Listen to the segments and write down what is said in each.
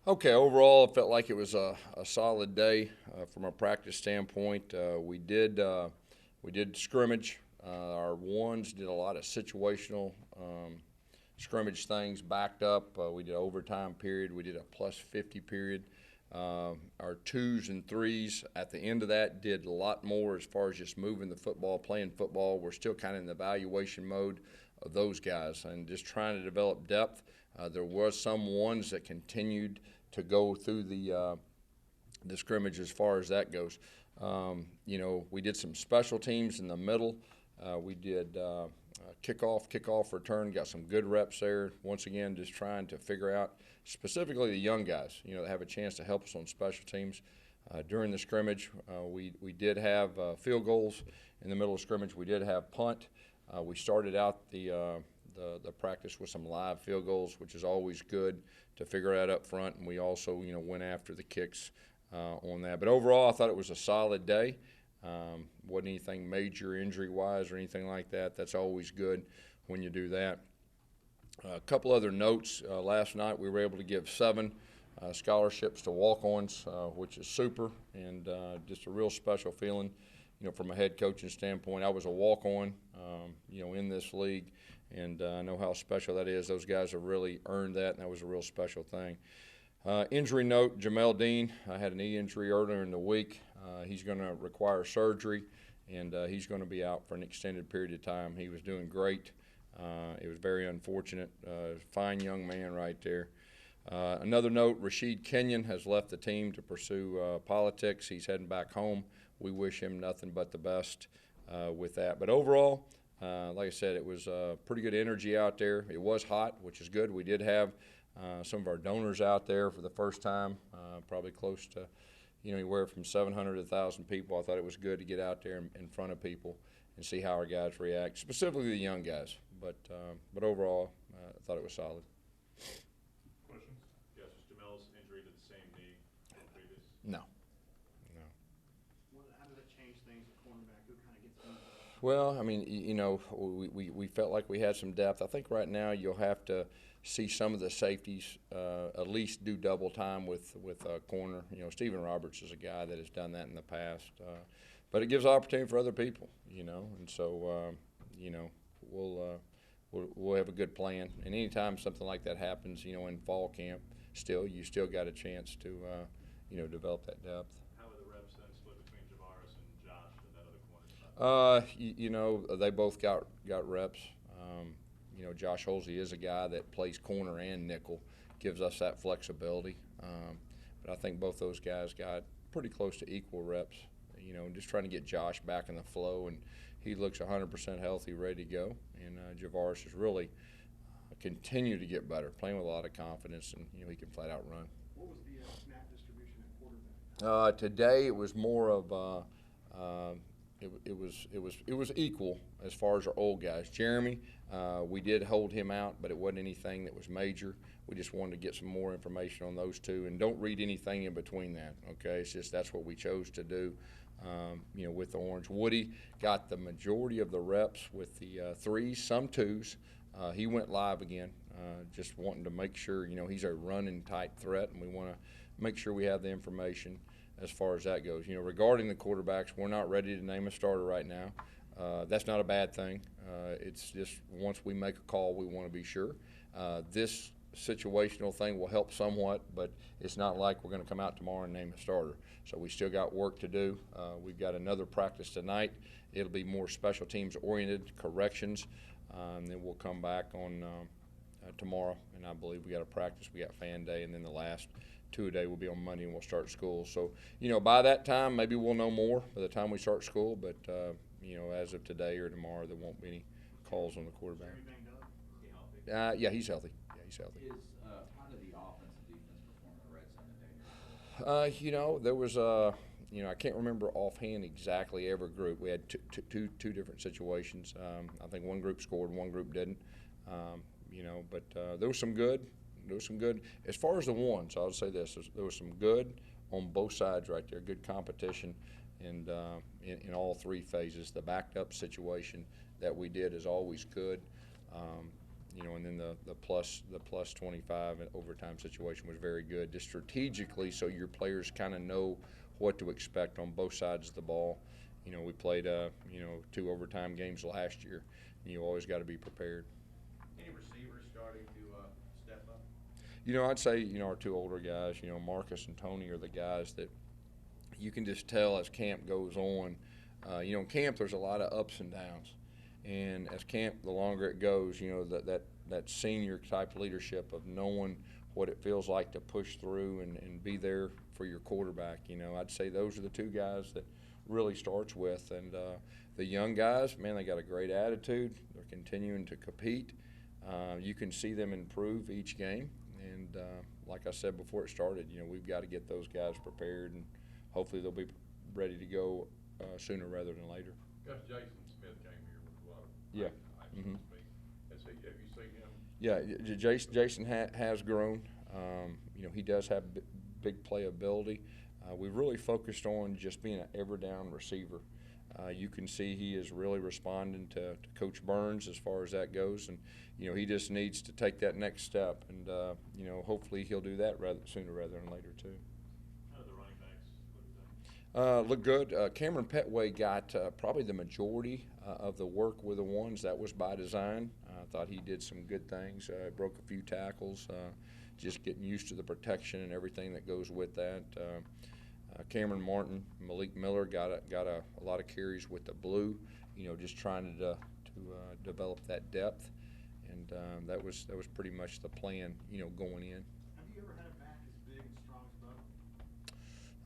Okay, overall, it felt like it was a solid day from a practice standpoint. We did scrimmage. Our ones did a lot of situational scrimmage things, backed up. We did overtime period. We did a plus 50 period. Our twos and threes at the end of that did a lot more as far as just moving the football, playing football. We're still kind of in the evaluation mode of those guys and just trying to develop depth. There was some ones that continued to go through the scrimmage as far as that goes. We did some special teams in the middle. We did kickoff return, got some good reps there. Once again, just trying to figure out specifically the young guys, that have a chance to help us on special teams. During the scrimmage, we did have field goals in the middle of scrimmage. We did have punt. We started out the practice with some live field goals, which is always good to figure out up front. And we also, went after the kicks on that. But overall, I thought it was a solid day. Wasn't anything major injury-wise or anything like that. That's always good when you do that. A couple other notes. Last night we were able to give 7 scholarships to walk-ons, which is super, and just a real special feeling, from a head coaching standpoint. I was a walk-on, in this league, and I know how special that is. Those guys have really earned that, and that was a real special thing. Injury note, Jamel Dean had a knee injury earlier in the week. He's going to require surgery, and he's going to be out for an extended period of time. He was doing great. It was very unfortunate. Fine young man right there. Another note, Rashid Kenyon has left the team to pursue politics. He's heading back home. We wish him nothing but the best with that. But overall, like I said, it was pretty good energy out there. It was hot, which is good. We did have some of our donors out there for the first time, probably close to, anywhere from 700 to 1,000 people. I thought it was good to get out there in front of people and see how our guys react, specifically the young guys. But overall, I thought it was solid. Questions? Yes, was Jamel's injury to the same knee as previous? No. How does that change things at cornerback? Who kind of gets in? Well, I mean, we felt like we had some depth. I think right now you'll have to see some of the safeties at least do double time with corner. Stephen Roberts is a guy that has done that in the past. But it gives opportunity for other people, and so, we'll have a good plan. And anytime something like that happens, in fall camp, you still got a chance to, develop that depth. How were the reps then split between Javaris and Josh at that other corner spot? They both got reps. Josh Holsey is a guy that plays corner and nickel, gives us that flexibility. But I think both those guys got pretty close to equal reps. Just trying to get Josh back in the flow, and he looks 100% healthy, ready to go. And Javaris has really continued to get better, playing with a lot of confidence, and he can flat out run. What was the snap distribution at quarterback? Today it was more of it was equal as far as our old guys. Jeremy, we did hold him out, but it wasn't anything that was major. We just wanted to get some more information on those two, and don't read anything in between that. Okay, it's just that's what we chose to do. With the Orange. Woody got the majority of the reps with the threes, some twos. He went live again, just wanting to make sure, he's a running type threat, and we want to make sure we have the information as far as that goes. Regarding the quarterbacks, we're not ready to name a starter right now. That's not a bad thing. It's just once we make a call, we want to be sure. This situational thing will help somewhat, but it's not like we're going to come out tomorrow and name a starter. So we still got work to do. We've got another practice tonight. It'll be more special teams oriented, corrections, and then we'll come back on tomorrow. And I believe we got a practice. We got fan day, and then the last 2 a day will be on Monday, and we'll start school. So by that time, maybe we'll know more by the time we start school. But as of today or tomorrow, there won't be any calls on the quarterback. Yeah, he's healthy. How did the offense and defense perform in the red zone today? There was I can't remember offhand exactly every group. We had two different situations. I think one group scored, one group didn't. But there was some good. As far as the ones, I would say this: there was some good on both sides right there. Good competition, and in all three phases. The backed up situation that we did is always good. and then the plus 25 and overtime situation was very good, just strategically, so your players kind of know what to expect on both sides of the ball. We played 2 overtime games last year, and you always got to be prepared. Any receivers starting to step up? I'd say our 2 older guys, Marcus and Tony, are the guys that you can just tell as camp goes on. In camp there's a lot of ups and downs. And as camp, the longer it goes, that senior type leadership of knowing what it feels like to push through and be there for your quarterback. I'd say those are the 2 guys that really starts with. And the young guys, man, they got a great attitude. They're continuing to compete. You can see them improve each game. And like I said before it started, we've got to get those guys prepared, and hopefully they'll be ready to go sooner rather than later. Gus, Jason Smith came here with a lot of Yeah. hype, so Mhm. to speak. Have you seen him? Yeah, Jason has grown. He does have big playability. We've really focused on just being an ever-down receiver. You can see he is really responding to Coach Burns as far as that goes, and he just needs to take that next step, and hopefully he'll do that sooner rather than later too. How did the running backs look today? Look good. Cameron Petway got probably the majority of the work with the ones. That was by design. I thought he did some good things. Broke a few tackles, just getting used to the protection and everything that goes with that. Cameron Martin, Malik Miller got a lot of carries with the blue, just trying to develop that depth, and that was pretty much the plan, going in. Have you ever had a back as big and strong as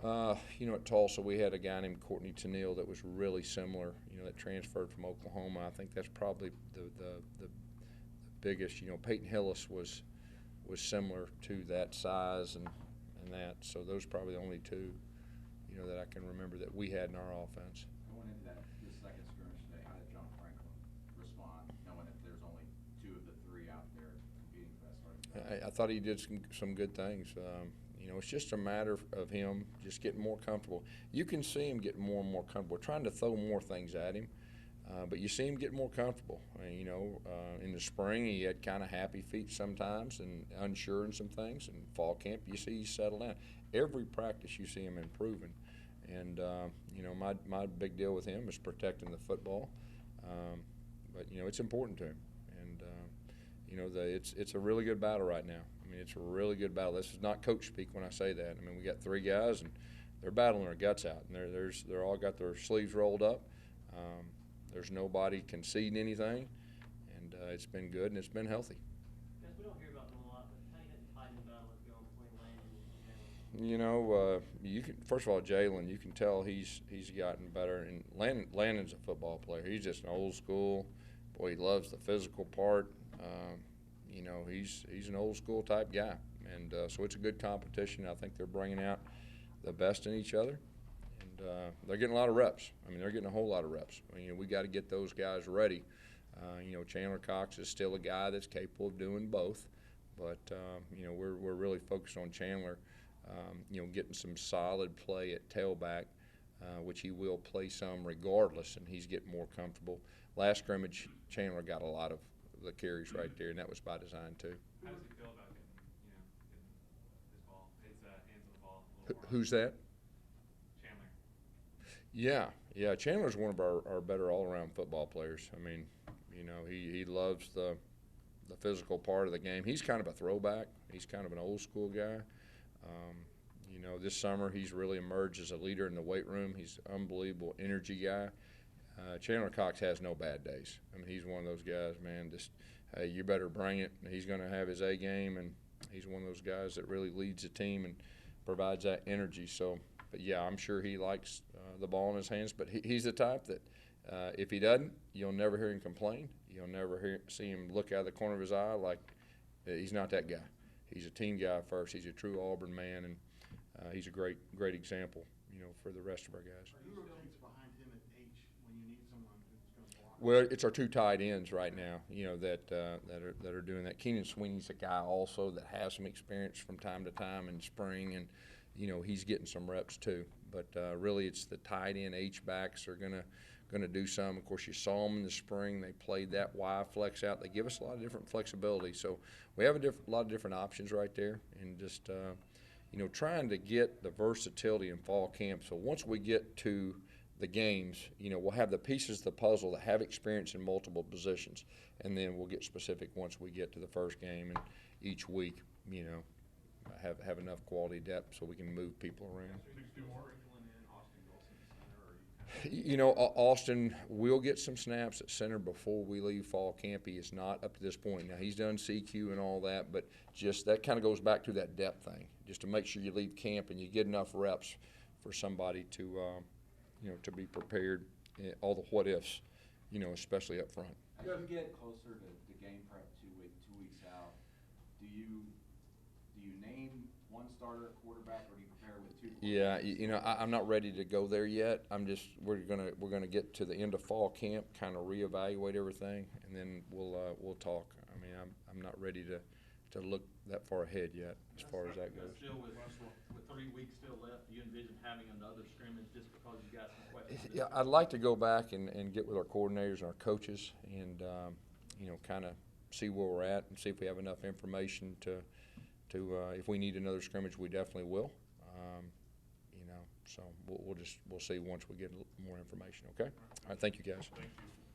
Bo? At Tulsa we had a guy named Courtney Tennille that was really similar, that transferred from Oklahoma. I think that's probably the biggest. Peyton Hillis was similar to that size and that. So those are probably the only 2, that I can remember that we had in our offense. Going into this second scrimmage today, how did John Franklin respond, knowing that there's only 2 of the 3 out there competing for that starting spot? I thought he did some good things. It's just a matter of him just getting more comfortable. You can see him getting more and more comfortable, trying to throw more things at him, but you see him get more comfortable. In the spring he had kind of happy feet sometimes and unsure in some things. In fall camp you see he settled down. Every practice you see him improving. And, my big deal with him is protecting the football. But it's important to him. And, it's a really good battle right now. I mean, it's a really good battle. This is not coach speak when I say that. I mean, we got 3 guys, and they're battling their guts out. And they're all got their sleeves rolled up. There's nobody conceding anything. And it's been good, and it's been healthy. Guys, we don't hear about them a lot, but how do you think the Titan battle is going between Landon and Jalen? You can, first of all, Jalen, you can tell he's gotten better, and Landon's a football player. He's just an old school. Boy, he loves the physical part. He's an old school type guy, and so it's a good competition. I think they're bringing out the best in each other, and they're getting a lot of reps. I mean, they're getting a whole lot of reps. We got to get those guys ready. Chandler Cox is still a guy that's capable of doing both, but we're really focused on Chandler. Getting some solid play at tailback, which he will play some regardless, and he's getting more comfortable. Last scrimmage, Chandler got a lot of the carries right there, and that was by design too. How does he feel about getting his ball, his hands on the ball a little more? Who's that? Chandler. Yeah. Chandler's one of our better all-around football players. I mean, he loves the physical part of the game. He's kind of a throwback. He's kind of an old school guy. This summer he's really emerged as a leader in the weight room. He's an unbelievable energy guy. Chandler Cox has no bad days. I mean, he's one of those guys, man, just, hey, you better bring it. He's going to have his A game, and he's one of those guys that really leads the team and provides that energy. So, but, yeah, I'm sure he likes the ball in his hands, but he's the type that if he doesn't, you'll never hear him complain. You'll never see him look out of the corner of his eye like he's not that guy. He's a team guy first. He's a true Auburn man, and he's a great example, for the rest of our guys. Who rotates behind him at H when you need someone who's going to block? Well, it's our 2 tight ends right now, that are doing that. Keenan Sweeney's a guy also that has some experience from time to time in spring, and he's getting some reps too. But really, it's the tight end H backs are going to going to do some. Of course, you saw them in the spring. They played that Y flex out. They give us a lot of different flexibility. So we have a lot of different options right there, and just you know, trying to get the versatility in fall camp. So once we get to the games, you know, we'll have the pieces of the puzzle that have experience in multiple positions, and then we'll get specific once we get to the first game, and each week, you know, have enough quality depth so we can move people around. You know, Austin will get some snaps at center before we leave fall camp. He is not up to this point. Now, he's done CQ and all that, but just that kind of goes back to that depth thing, just to make sure you leave camp and you get enough reps for somebody to, you know, to be prepared, all the what-ifs, you know, especially up front. As you get closer to game prep 2 weeks out, do you name one starter at quarterback, or do you prepare with two quarterbacks? Yeah, you know, I'm not ready to go there yet. We're gonna get to the end of fall camp, kind of reevaluate everything, and then we'll talk. I mean, I'm not ready to look that far ahead yet as far as that goes. Still with 3 weeks still left, do you envision having another scrimmage just because you got some questions? Yeah, I'd like to go back and get with our coordinators and our coaches and, you know, kind of see where we're at and see if we have enough information to if we need another scrimmage, we definitely will. You know, so we'll see once we get more information, okay? All right, thank you, guys. Thank you.